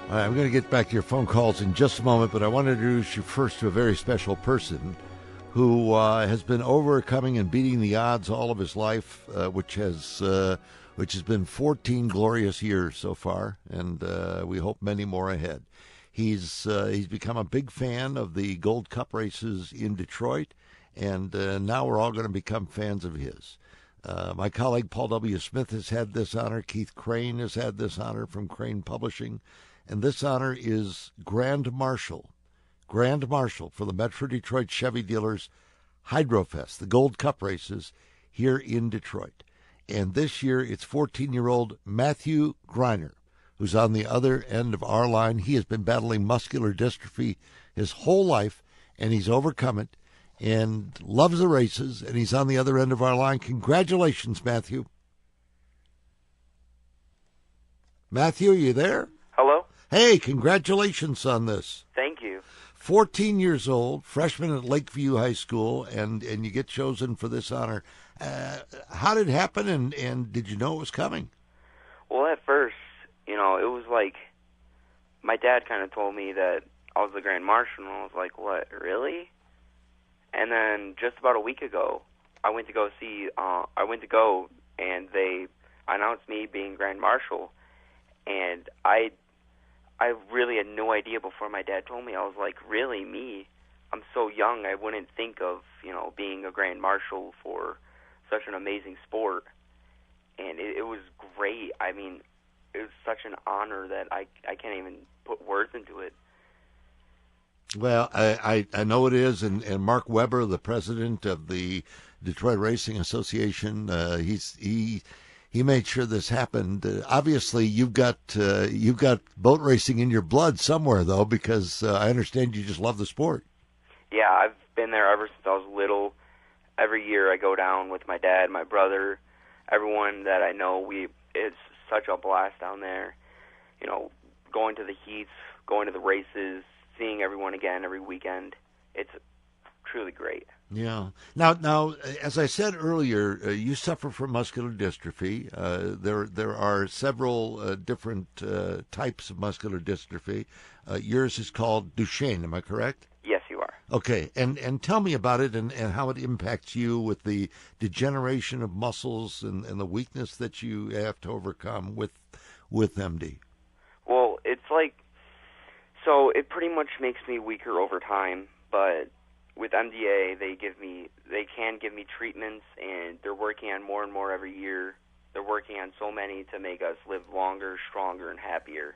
All right, I'm going to get back to your phone calls in just a moment, but I want to introduce you first to a very special person who has been overcoming and beating the odds all of his life, which has been 14 glorious years so far, and we hope many more ahead. He's become a big fan of the Gold Cup races in Detroit, and now we're all going to become fans of his. My colleague Paul W. Smith has had this honor. Keith Crane has had this honor from Crane Publishing. And this honor is Grand Marshal for the Metro Detroit Chevy Dealers Hydrofest, the Gold Cup races here in Detroit. And this year it's 14-year-old Matthew Greiner, who's on the other end of our line. He has been battling muscular dystrophy his whole life, and he's overcome it and loves the races, and he's on the other end of our line. Congratulations, Matthew. Matthew, are you there? Hello? Hey, congratulations on this. Thank you. 14 years old, freshman at Lakeview High School, and you get chosen for this honor. How did it happen, and did you know it was coming? Well, at first, it was like my dad kind of told me that I was the Grand Marshal, and I was like, what, really? And then just about a week ago, I went to go, and they announced me being Grand Marshal, and I really had no idea before my dad told me. I was like, really, me? I'm so young, I wouldn't think of, being a Grand Marshal for such an amazing sport. And it was great. I mean, it was such an honor that I can't even put words into it. Well, I know it is, and Mark Weber, the president of the Detroit Racing Association, he made sure this happened. Obviously, you've got boat racing in your blood somewhere, though, because I understand you just love the sport. Yeah, I've been there ever since I was little. Every year I go down with my dad, my brother, everyone that I know. It's such a blast down there. Going to the heats, going to the races, seeing everyone again every weekend. It's truly great. Yeah. Now, as I said earlier, you suffer from muscular dystrophy. There are several different types of muscular dystrophy. Yours is called Duchenne. Am I correct? Yes, you are. Okay, and tell me about it and how it impacts you with the degeneration of muscles and the weakness that you have to overcome with MD. Well, it's like, so it pretty much makes me weaker over time, but with MDA, they can give me treatments, and they're working on more and more every year. They're working on so many to make us live longer, stronger, and happier.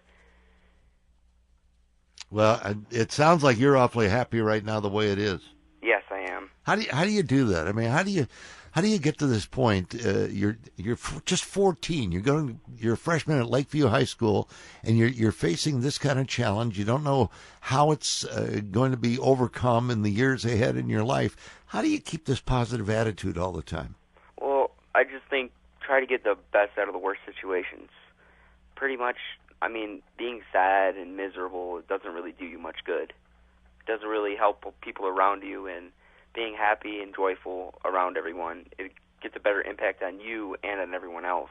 Well, it sounds like you're awfully happy right now the way it is. Yes, I am. How do you do that? I mean, how do you get to this point? You're just 14. You're a freshman at Lakeview High School, and you're facing this kind of challenge. You don't know how it's going to be overcome in the years ahead in your life. How do you keep this positive attitude all the time? Well, I just think try to get the best out of the worst situations. Pretty much, I mean, being sad and miserable, it doesn't really do you much good. It doesn't really help people around you, and being happy and joyful around everyone, it gets a better impact on you and on everyone else.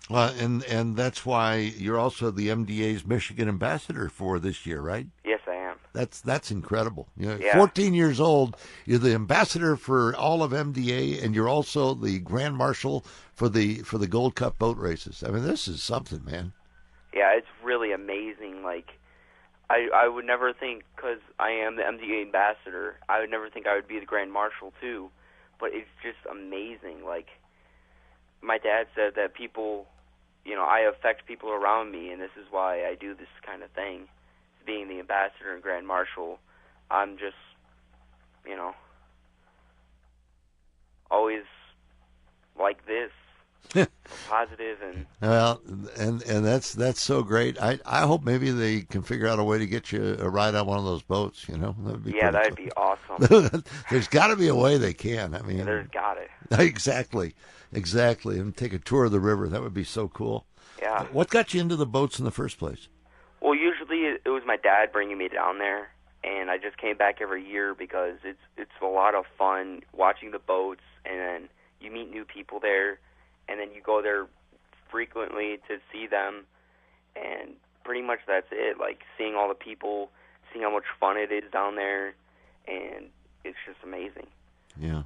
Well, and that's why you're also the MDA's Michigan ambassador for this year, right? Yes, I am. That's incredible. Yeah. 14 years old, you're the ambassador for all of MDA, and you're also the Grand Marshal for the Gold Cup boat races. I mean, this is something, man. Yeah, it's really amazing. Like, I would never think, because I am the MDA ambassador, I would never think I would be the Grand Marshal too, but it's just amazing. Like, my dad said that people, I affect people around me, and this is why I do this kind of thing. Being the ambassador and Grand Marshal, I'm just, always like this. Positive and well, and that's so great. I hope maybe they can figure out a way to get you a ride on one of those boats. That'd be that'd be awesome. There's got to be a way they can. I mean, there's got it. Exactly, and take a tour of the river. That would be so cool. Yeah. What got you into the boats in the first place? Well, usually it was my dad bringing me down there, and I just came back every year because it's a lot of fun watching the boats, and then you meet new people there. And then you go there frequently to see them, and pretty much that's it. Like seeing all the people, seeing how much fun it is down there, and it's just amazing. Yeah.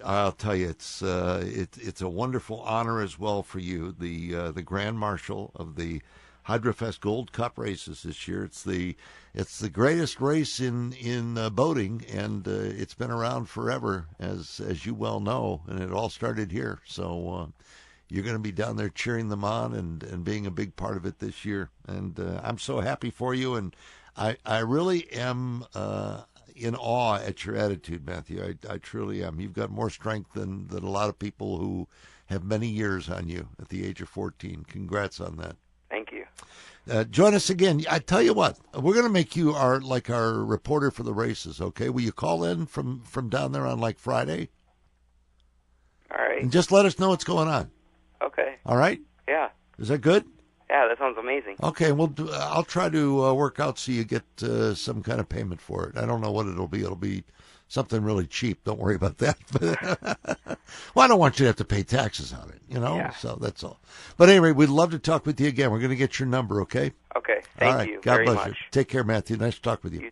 I'll tell you, it's a wonderful honor as well for you, the Grand Marshal of the Hydrofest Gold Cup races this year. It's the greatest race in boating, and it's been around forever, as you well know, and it all started here. So you're going to be down there cheering them on and being a big part of it this year. And I'm so happy for you, and I really am in awe at your attitude, Matthew. I truly am. You've got more strength than a lot of people who have many years on you at the age of 14. Congrats on that. Thank you. Join us again. I tell you what, we're going to make you our reporter for the races, okay? Will you call in from down there on like Friday? All right. And just let us know what's going on. Okay. All right? Yeah. Is that good? Yeah, that sounds amazing. Okay, I'll try to work out so you get some kind of payment for it. I don't know what it'll be. It'll be something really cheap. Don't worry about that. Well, I don't want you to have to pay taxes on it, Yeah. So that's all. But anyway, we'd love to talk with you again. We're going to get your number, okay? Okay, all thank right. you God very bless much. you. Take care, Matthew. Nice to talk with you.